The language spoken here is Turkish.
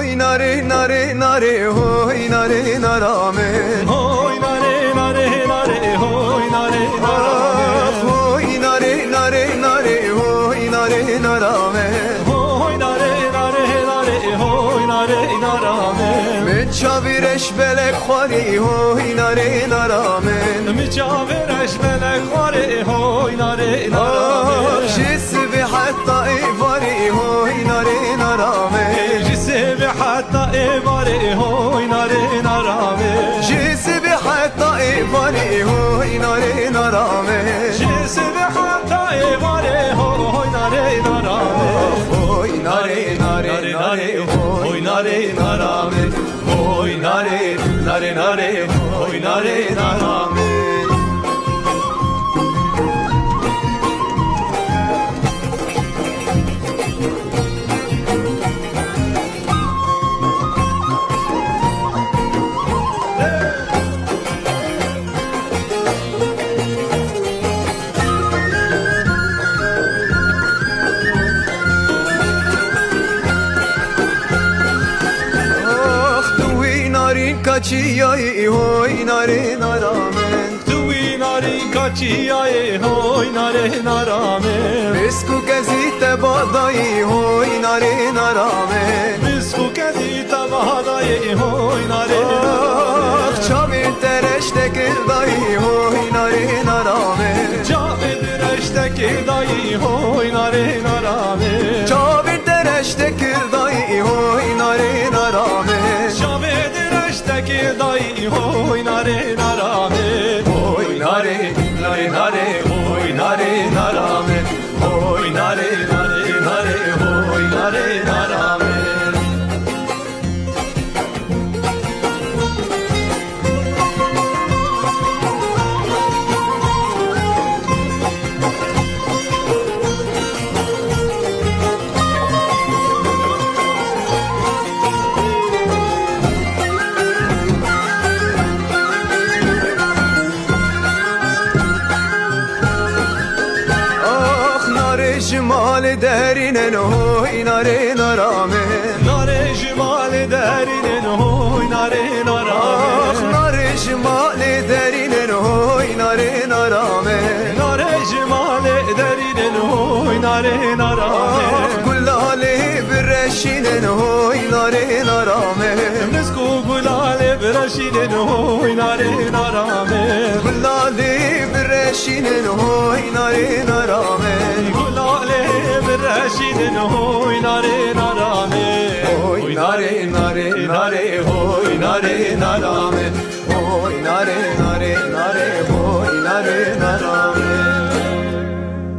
hoy nare nare nare hoy nare narame Hoy nare nare nare hoy nare narame hoy nare nare nare hoy nare narame Hoy nare nare nare hoy nare narame من چاویرش بلک خواری hoy nare narame Mi çavereş melek var hoy nare narame جسي بحتى إيفاري hoy nare narame Cisi ve hatta evare hoy nare narame جسي بحتى إيفاري hoy nare narame Cisi ve hatta evare hoy nare narame hoy nare nare nare hoy nare narame hoy nare nare nare hoy nare narame Kaçıyay hoy nare naramen Tu nari kaçiyaye hoy nare narame Besku gezite badayı hoy nare naramen Biz bu kedi tavadaye hoy nare narame Çavir tereşte kirdayı hoy nare naramen Caved reşteki dayı hoy nare narame Çavir tereşte kirdayı hoy nare naramen Caved reşteki dayı hoy nare narame Hoy nare nare nare hoy nare naramen Hoy nare nare nare hoy nare naramen Cemal derinen hoy nare narame Nare jimal derinin hoy nare narame Nare cemal derinen hoy nare narame Nare jimal derinin hoy nare narame Gulale birreşinen hoy nare narame Nesku gulale biraşinin hoy nare narame Gulale birreşinen hoy nare narame Gulale biraşinin hoy nare narame Hoy nare nare nare hoy nare narame Hoy nare nare nare hoy nare narame